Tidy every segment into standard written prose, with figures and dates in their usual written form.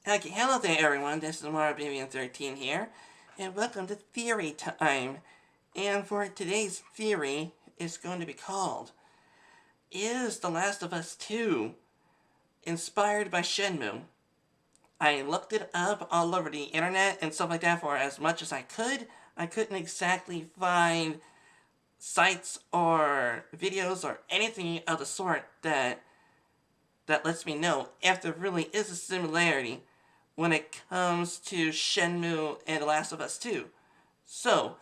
Okay, hello there everyone, this is MarBabian13 here, and welcome to Theory Time. And for today's theory, it's going to be called, Is The Last of Us 2 inspired by Shenmue? I looked it up all over the internet and stuff like that for as much as I could. I couldn't exactly find sites or videos or anything of the sort that lets me know if there really is a similarity when it comes to Shenmue and The Last of Us 2. So,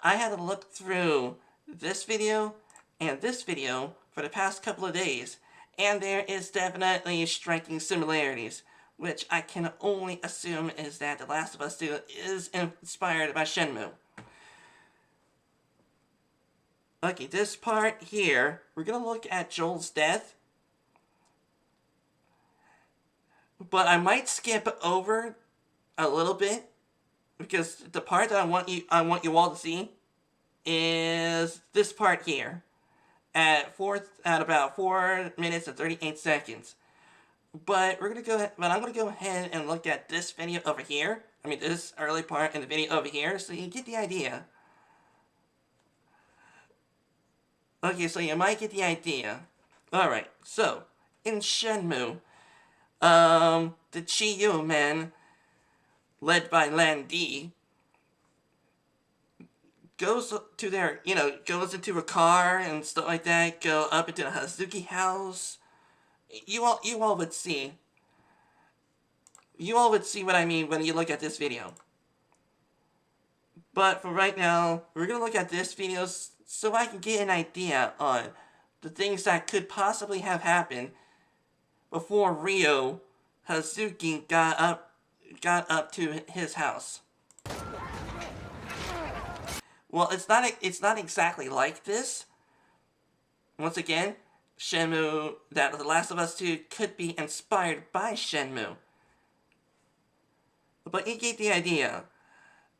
I had to look through this video and this video for the past couple of days, and there is definitely striking similarities, which I can only assume is that The Last of Us 2 is inspired by Shenmue. Okay, this part here, we're gonna look at Joel's death, but I might skip over a little bit because the part that I want you all to see is this part here at about 4 minutes and 38 seconds. But I'm gonna go ahead and look at this video over here. I mean, this early part in the video over here, so you get the idea. Okay, so you might get the idea. Alright, so, in Shenmue, the Chiyu men, led by Lan Di, goes into a car and stuff like that, go up into the Hazuki house. You all would see. You all would see what I mean when you look at this video. But for right now, we're gonna look at this video so I can get an idea on the things that could possibly have happened before Ryo Hazuki got up to his house. Well, it's not exactly like this. Once again, Shenmue, that The Last of Us 2 could be inspired by Shenmue. But you get the idea.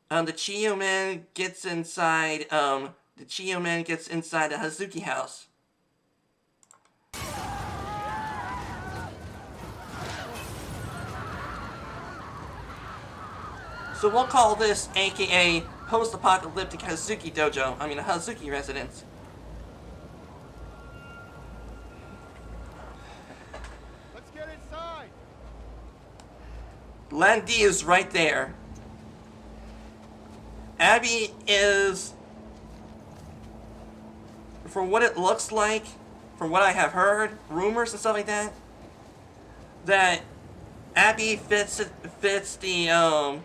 The Chiyo man gets inside the Hazuki house. So we'll call this AKA post-apocalyptic Hazuki dojo. I mean, a Hazuki residence. Let's get inside. Lan Di is right there. Abby is, from what it looks like, from what I have heard, rumors and stuff like that, that Abby fits the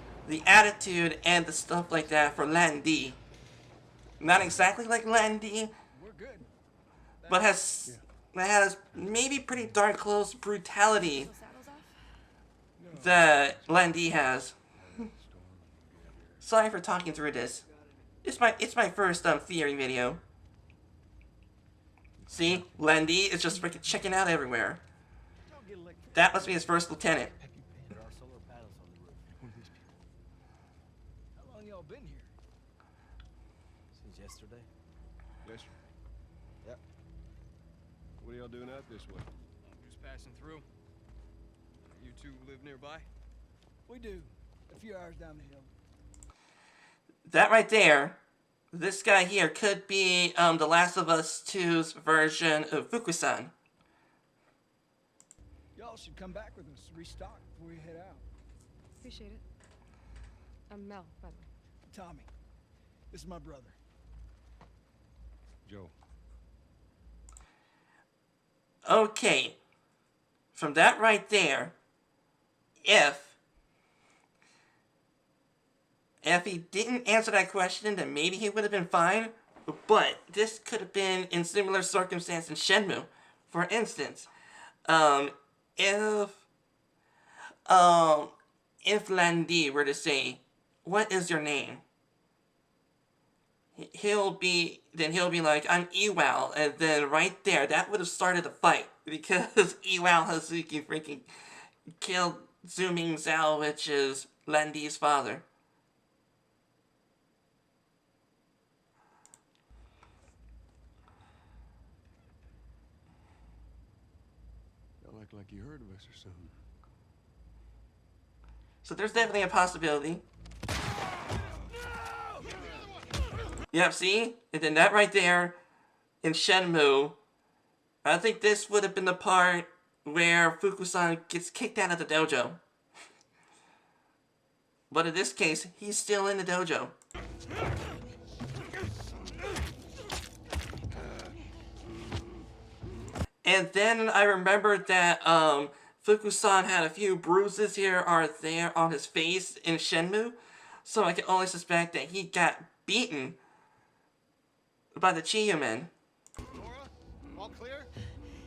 attitude and the stuff like that for Lan Di. Not exactly like Lan Di, We're good. but has maybe pretty darn close brutality that Lan Di has. Sorry for talking through this. It's my first theory video. See, Lan Di is just freaking checking out everywhere. That must be his first lieutenant. There are solar panels on the roof. How long y'all been here? Since yesterday. Yesterday? Yep. What are y'all doing out this way? I'm just passing through. You two live nearby? We do. A few hours down the hill. That right there, this guy here could be The Last of Us 2's version of Fukusan. Y'all should come back with us, restock before we head out. Appreciate it. I'm Mel, by the way. Tommy, this is my brother. Joe. Okay, from that right there, if he didn't answer that question, then maybe he would have been fine. But this could have been in similar circumstance in Shenmue. For instance, if Lan Di were to say, "What is your name?" He'll be like, "I'm Iwao," and then right there, that would have started a fight because Iwao Hazuki freaking killed Zuming Zhao, which is Lan Di's father. Y'all act like you heard of us or something. So there's definitely a possibility. Yep, see? And then that right there in Shenmue, I think this would have been the part where Fukusan gets kicked out of the dojo. But in this case, he's still in the dojo. And then I remembered that Fukusan had a few bruises here or there on his face in Shenmue, so I can only suspect that he got beaten by the Chiyomen. Nora, all clear?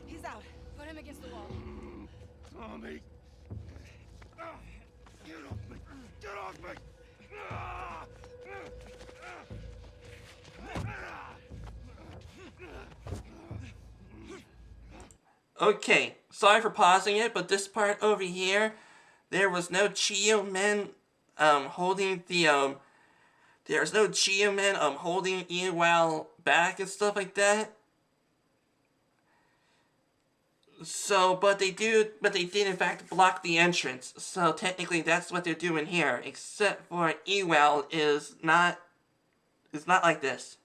He's out. Put him against the wall. Tommy! Get off me! Get off me! Okay, sorry for pausing it, but this part over here, there was no Chiyomen holding the there's no Chiyomen holding Iwao back and stuff like that. So, but they did in fact block the entrance. So technically, that's what they're doing here. Except for Ewell is not like this.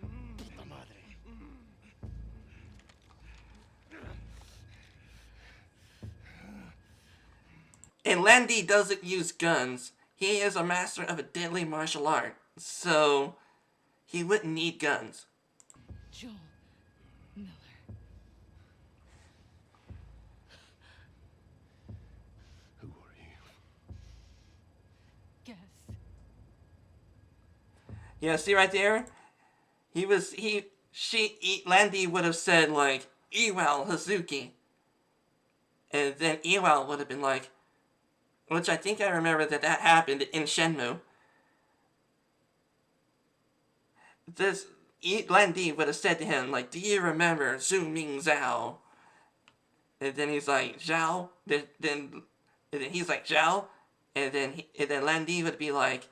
Puta madre. And Landy doesn't use guns. He is a master of a deadly martial art, so he wouldn't need guns. Joel Miller. Who are you? Guess. Yeah, see right there? Landy would have said, like, Ewell Hazuki. And then Ewell would have been like, which I think I remember that happened in Shenmue. Landy would have said to him, like, do you remember Zhu Ming Zhao? And then he's like, Zhao? Then he's like, Zhao? And then Landy would be like,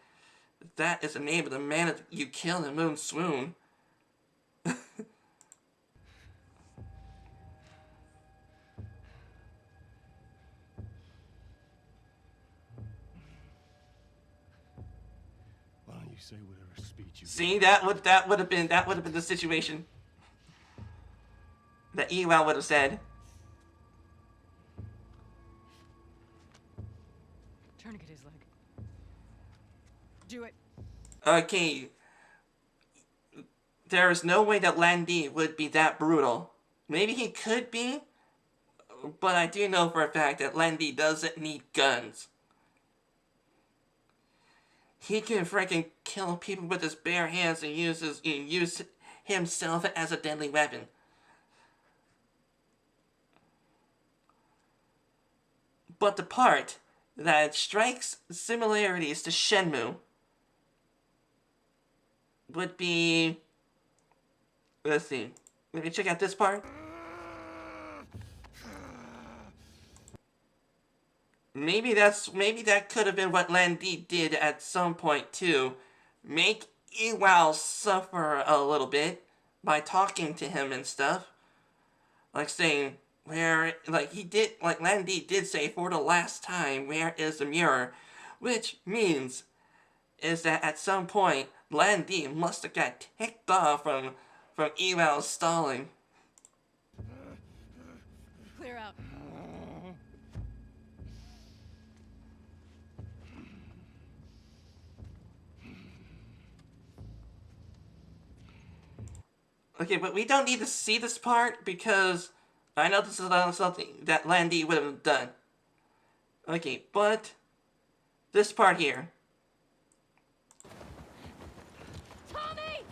that is the name of the man that you killed in Moon Swoon. Why don't you say whatever speech you See, that would have been the situation that Ewell would have said. Tourniquet his leg. Do it. Okay. There is no way that Landy would be that brutal. Maybe he could be, but I do know for a fact that Landy doesn't need guns. He can freaking kill people with his bare hands and use himself as a deadly weapon. But the part that strikes similarities to Shenmue would be... Let's see. Let me check out this part. Maybe that could have been what Landy did at some point too. Make Ewell suffer a little bit by talking to him and stuff. Like saying, Landy did say for the last time, where is the mirror? Which means is that at some point Landy must have got ticked off from Ewell's stalling. Clear out. Okay, but we don't need to see this part because I know this is not something that Landy would have done. Okay, but this part here. Tommy!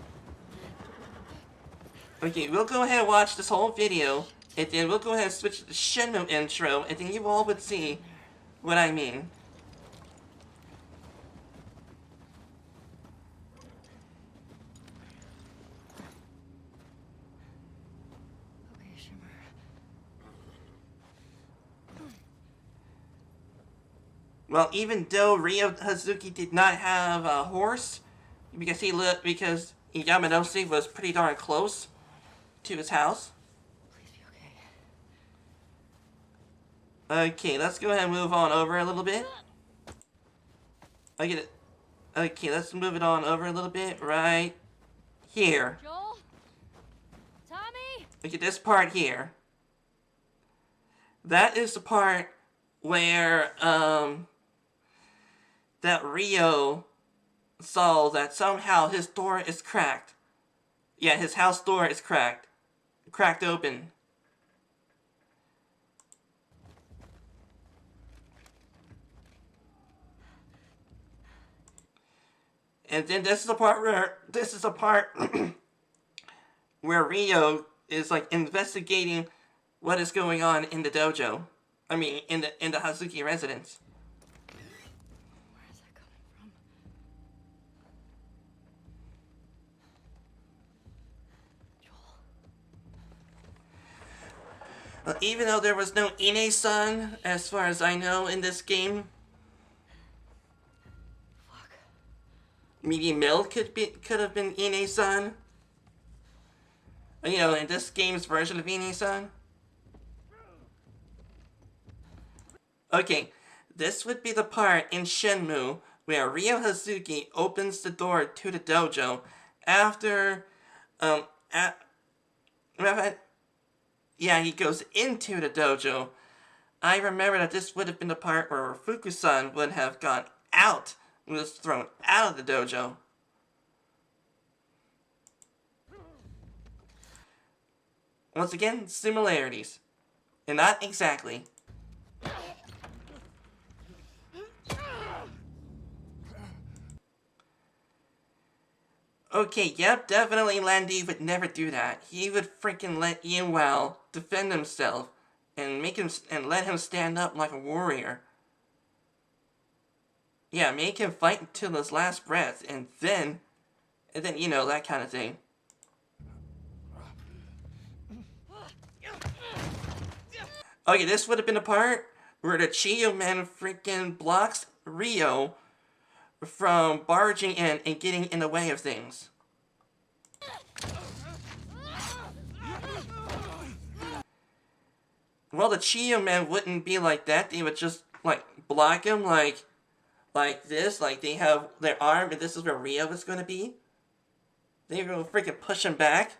Okay, we'll go ahead and watch this whole video, and then we'll go ahead and switch to the Shenmue intro, and then you all would see what I mean. Okay, Shimmer. Well, even though Ryo Hazuki did not have a horse, because Yamanose was pretty darn close to his house. Please be okay. Okay, let's go ahead and move on over a little bit. I get it. Okay, let's move it on over a little bit right here. Joel? Tommy? Look at this part here. That is the part where that Rio saw that somehow his door is cracked. Yeah, his house door is cracked. Cracked open. And then this is the part where Rio is like investigating what is going on in the dojo. I mean, in the Hazuki residence. Where is that coming from? Joel. Even though there was no Ine-san, as far as I know, in this game, Fuck. maybe Mel could have been Ine-san. You know, in this game's version of Ine-san. Okay, this would be the part in Shenmue where Ryo Hazuki opens the door to the dojo after, yeah, he goes into the dojo. I remember that this would have been the part where Fukusan would have gone out, was thrown out of the dojo. Once again, similarities. And not exactly. Okay, yep, definitely Landy would never do that. He would freaking let Ian Wow defend himself and let him stand up like a warrior. Yeah, make him fight until his last breath, and then, you know, that kind of thing. Okay, this would have been the part where the Chiyo man freaking blocks Rio from barging in and getting in the way of things. Well, the Chiyo man wouldn't be like that. They would just, like, block him like this. Like, they have their arm, and this is where Rio is going to be. They will freaking push him back.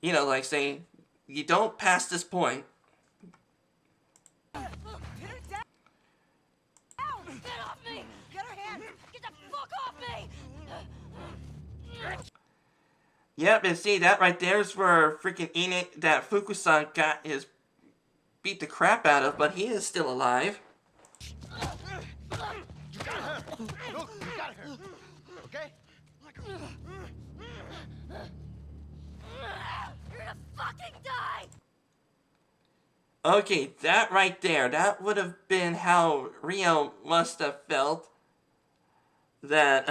You know, like saying, you don't pass this point. Get off me! Get her hand! Get the fuck off me! Yep, and see, that right there is where freaking that Fukusan got his beat the crap out of, but he is still alive. You got her! Look, you got her! Okay? You're gonna fucking die! Okay, that right there, that would have been how Rio must have felt. That,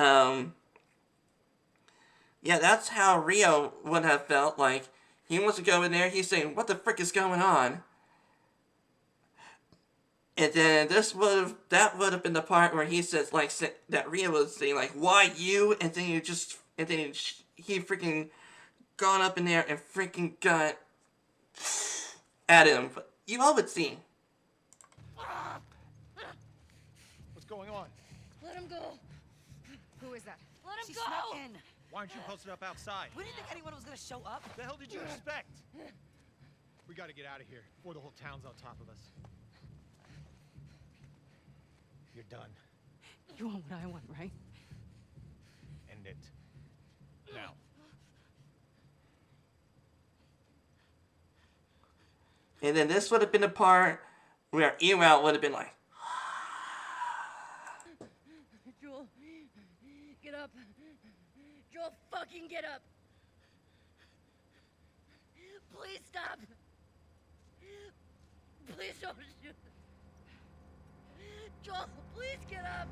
yeah, that's how Rio would have felt. Like, he wants to go in there, he's saying, what the frick is going on? And then that would have been the part where he says, like, that Rio was saying, like, why you? And then he freaking gone up in there and freaking got at him. You all would see. What's going on? Let him go. Who is that? Let him She go! snuck in. Why aren't you posted up outside? We didn't think anyone was gonna show up. What the hell did you expect? We gotta get out of here before the whole town's on top of us. You're done. You want what I want, right? End it. Now. And then this would have been the part where Ewell would have been like, Joel, get up. Joel, fucking get up. Please stop. Please don't shoot. Joel, please get up.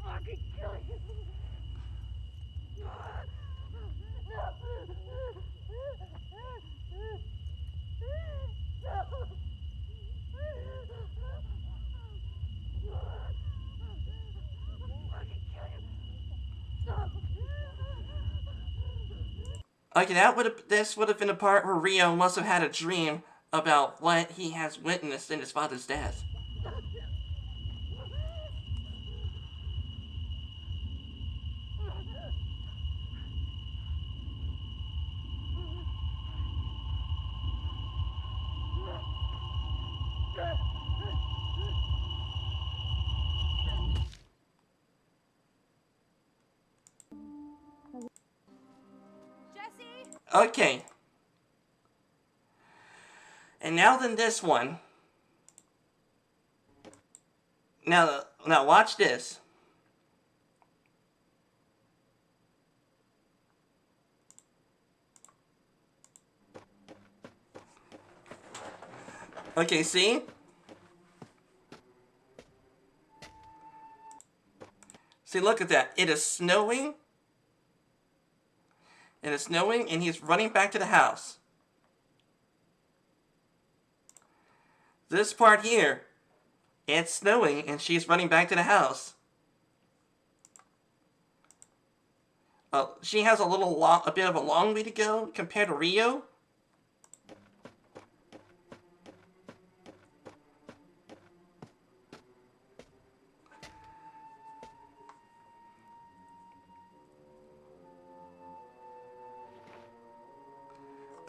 Fucking kill you. Okay, this would have been the part where Rio must have had a dream about what he has witnessed in his father's death. Jesse! Okay. And now then this one. Now watch this. Okay, see? See, look at that. It is snowing. It is snowing, and he's running back to the house. This part here, it's snowing, and she's running back to the house. She has a bit of a long way to go compared to Rio.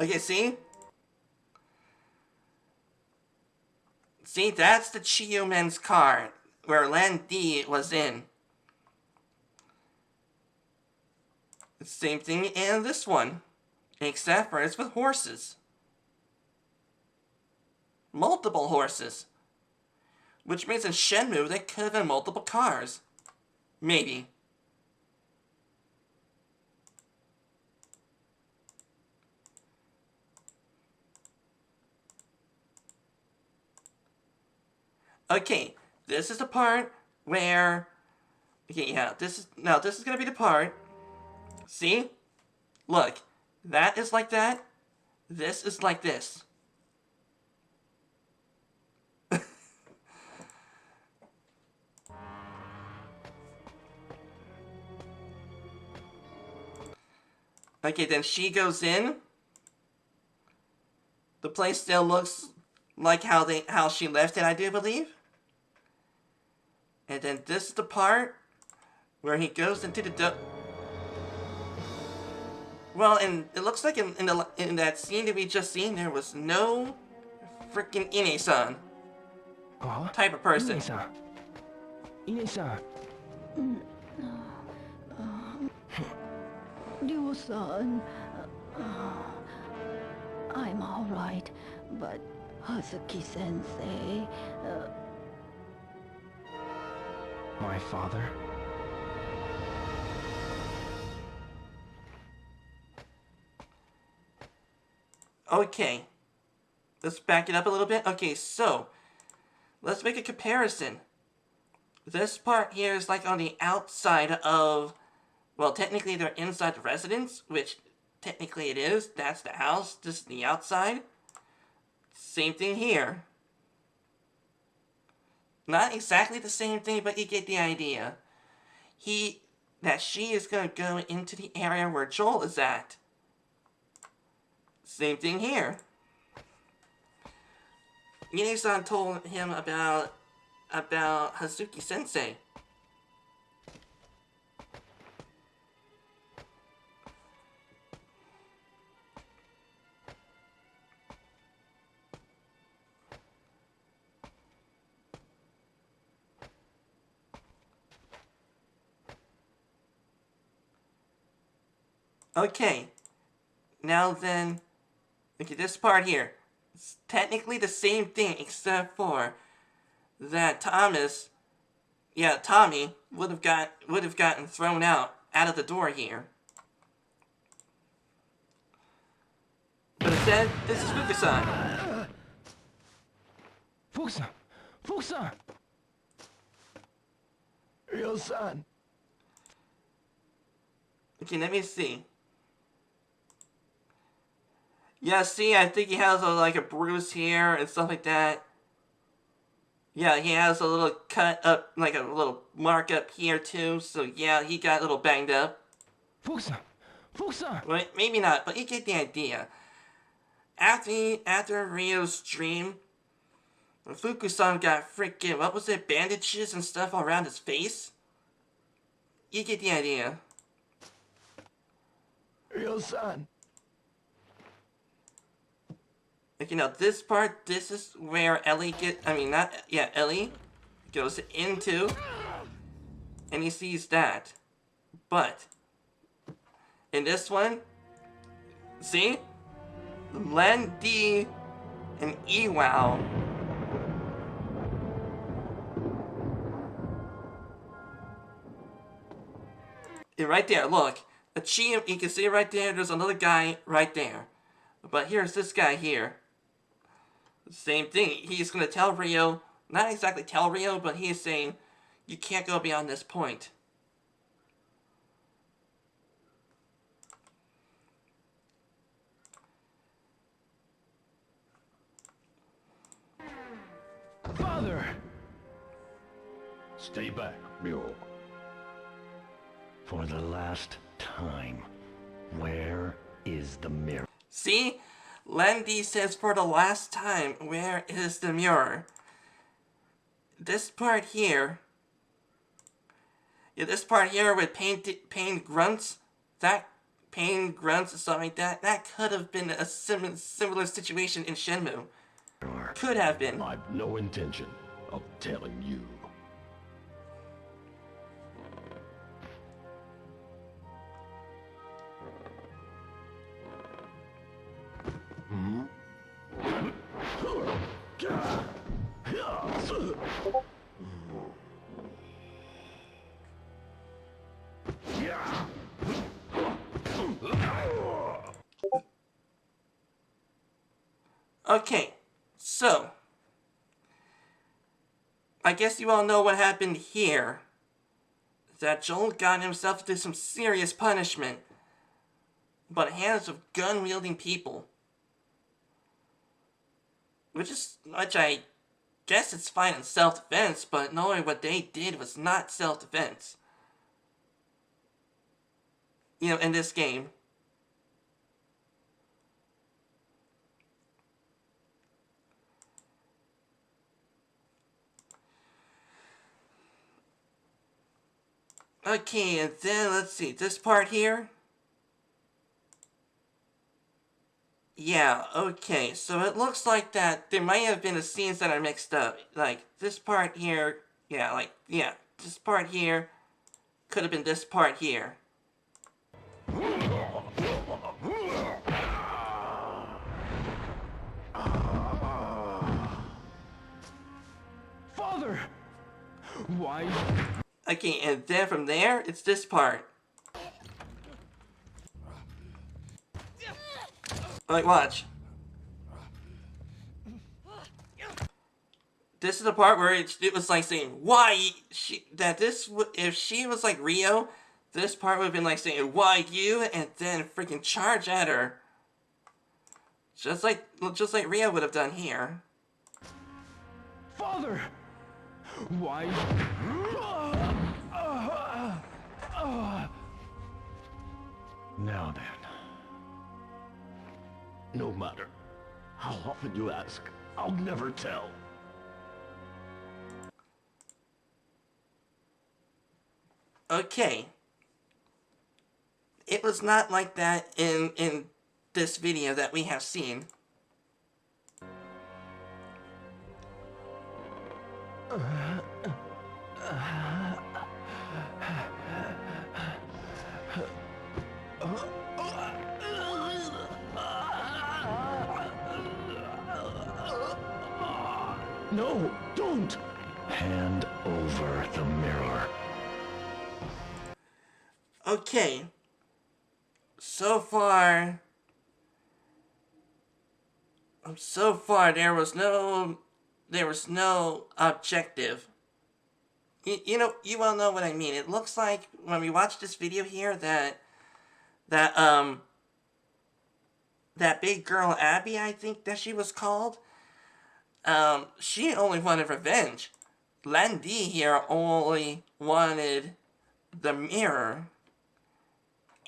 Okay, see? See, that's the Chiyomen's car, where Lan Di was in. Same thing in this one, except for it's with horses. Multiple horses. Which means in Shenmue, they could have been multiple cars. Maybe. Okay, this is the part where... Okay, yeah, this is gonna be the part. See? Look, that is like that. This is like this. Okay, then she goes in. The place still looks like how she left it, I do believe. And then this is the part where he goes into the well, and it looks like in that scene that we just seen, there was no freaking Ine-san type of person. イネさん。Ryo-san, I'm all right, but Hazuki-sensei, My father? Okay, let's back it up a little bit. Okay, so let's make a comparison. This part here is like on the outside of, well, technically they're inside the residence, which technically it is. That's the house. This is the outside. Same thing here. Not exactly the same thing, but you get the idea. She is going to go into the area where Joel is at. Same thing here. Ine-san told him about Hazuki-sensei. Okay. Now then, okay, this part here. It's technically the same thing, except for that Tommy would have gotten thrown out of the door here. But instead, this is Fukusan. フォークさんフォークさん Ryo-san. Okay, let me see. Yeah, see, I think he has like a bruise here and stuff like that. Yeah, he has a little cut up, like a little mark up here too. So yeah, he got a little banged up. フォークさん Well, maybe not, but you get the idea. After Rio's dream, Fukusan got freaking, what was it, bandages and stuff all around his face? You get the idea. Ryo-san. Like, you know, this part, this is where Ellie Ellie goes into, and he sees that. But, in this one, see? Len D and Ewow. And right there, look. Achieve, you can see right there, there's another guy right there. But here's this guy here. Same thing. He's gonna tell Rio, not exactly tell Rio, but he's saying, you can't go beyond this point. Father! Stay back, Mule. For the last time, where is the mirror? See? Landy says for the last time, where is the mirror? This part here, this part here with pain grunts, that pain grunts or something like that, that could have been a similar situation in Shenmue. Could have been. I've no intention of telling you. Okay, so I guess you all know what happened here. That Joel got himself into some serious punishment, but hands of gun-wielding people. Which I guess it's fine in self-defense, but knowing what they did was not self-defense. You know, in this game. Okay, and then let's see, this part here. Yeah, okay, so it looks like that there might have been the scenes that are mixed up. Like, this part here, this part here could have been this part here. Father! Why? Okay, and then from there, it's this part. Like, watch. This is the part where it was like saying, why if she was like Rio, this part would have been like saying, why you? And then freaking charge at her. Just like Rio would have done here. Father! Why? Now then. No matter how often you ask, I'll never tell. Okay. It was not like that in this video that we have seen. No, don't! Hand over the mirror. Okay. So far there was no objective. You know, you all know what I mean. It looks like when we watch this video here that big girl Abby, I think that she was called, she only wanted revenge. Landy here only wanted the mirror.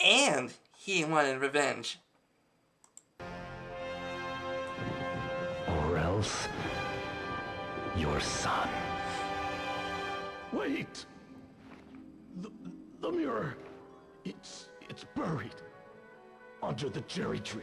And he wanted revenge. Or else, your son. Wait! The mirror. It's buried under the cherry tree.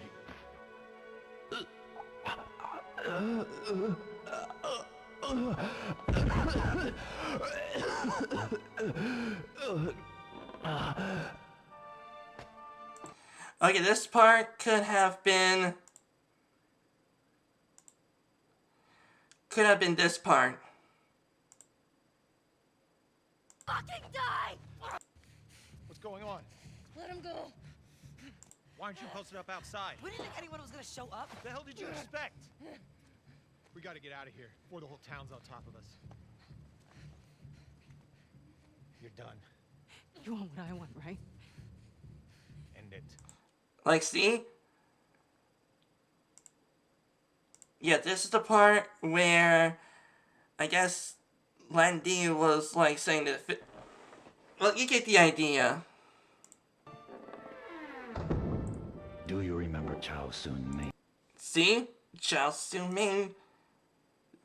Okay, this part could have been this part. Fucking die! What's going on? Let him go. Why aren't you posted up outside? We didn't think anyone was gonna show up. The hell did you expect? We gotta get out of here before the whole town's on top of us. You're done. You want what I want, right? End it. Like, see? Yeah, this is the part where I guess Landy was like saying that. Well, you get the idea. Do you remember Chao Sun-ming? See? Chao Su-ming.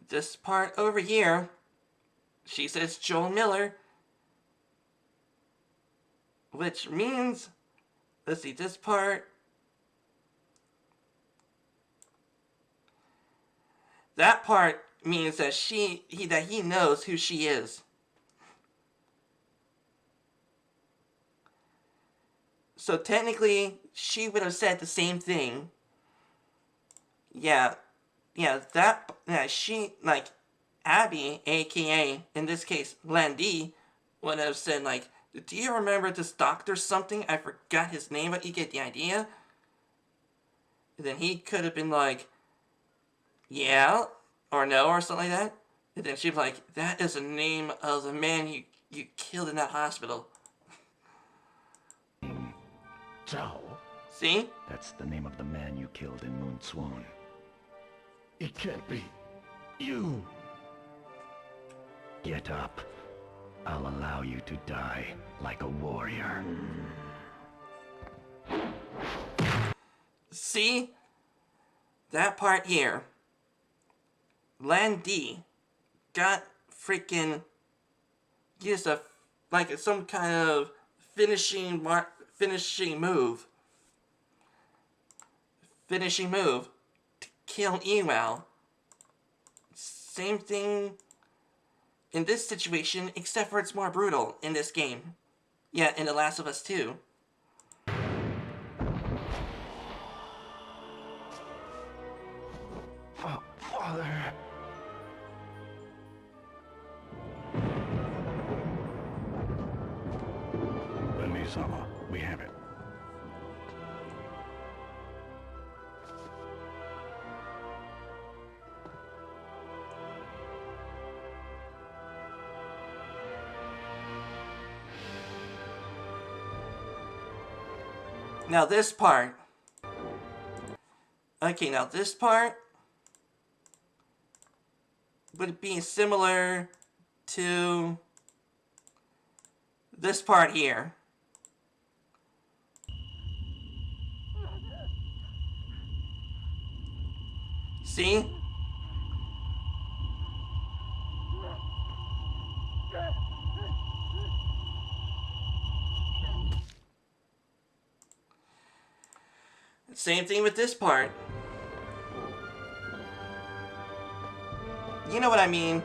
This part over here. She says Joel Miller. Which means, let's see, this part. That part means that he knows who she is. So technically, she would have said the same thing. Yeah, she, like, Abby, aka, in this case, Landy, would have said, like, do you remember this doctor something? I forgot his name, but you get the idea? And then he could have been like, yeah, or no, or something like that. And then she'd be like, that is the name of the man you killed in that hospital. Chao? See? That's the name of the man you killed in Moon Swan. It can't be. You! Get up. I'll allow you to die like a warrior. See? That part here. Landy got freaking used some kind of finishing move to kill Ewell. Same thing in this situation, except for it's more brutal in this game. Yeah, in The Last of Us 2. Father... Lenny-sama, we have it. Now this part. Okay, now this part would be similar to this part here. See? Same thing with this part. You know what I mean.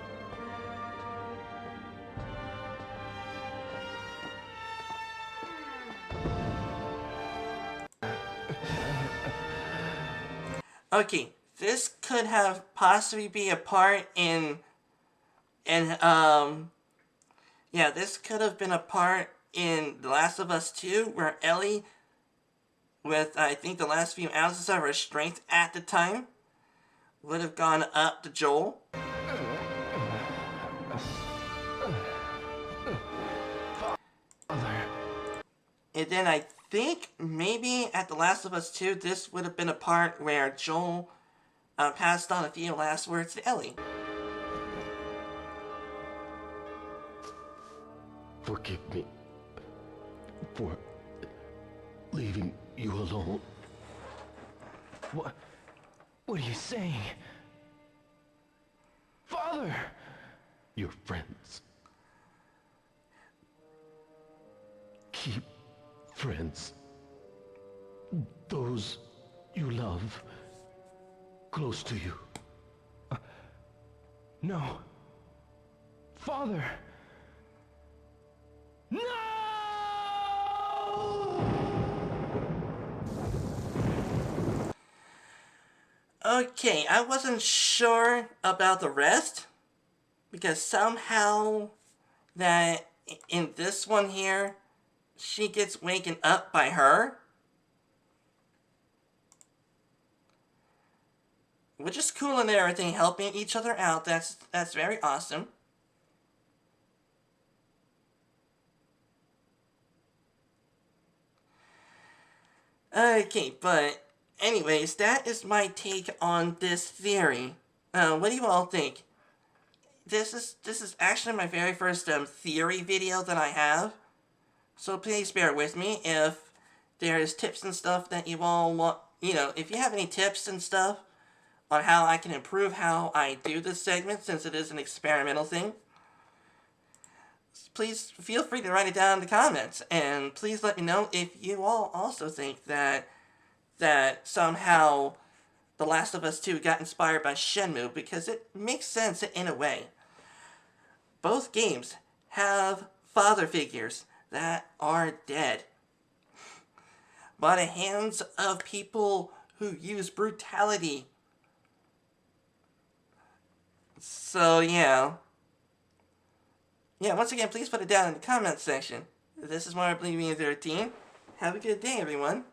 Okay, this could have possibly be a part in yeah, this could have been a part in The Last of Us 2 where Ellie, with I think the last few ounces of her strength at the time, would have gone up to Joel. And then I think maybe at The Last of Us 2, this would have been a part where Joel passed on a few last words to Ellie. Forgive me. For leaving you alone. What are you saying? Father! Your friends. Keep friends. Those you love close to you. No. Father! No! Okay, I wasn't sure about the rest, because somehow that in this one here, she gets waken up by her. Which is cool and everything, helping each other out. That's very awesome. Okay, but anyways, that is my take on this theory. What do you all think? This is actually my very first theory video that I have. So please bear with me if there's tips and stuff that you all want. You know, if you have any tips and stuff on how I can improve how I do this segment, since it is an experimental thing, please feel free to write it down in the comments, and please let me know if you all also think that somehow The Last of Us 2 got inspired by Shenmue, because it makes sense in a way. Both games have father figures that are dead by the hands of people who use brutality. So yeah, once again, please put it down in the comments section. This is Mario Believing 13. Have a good day, everyone.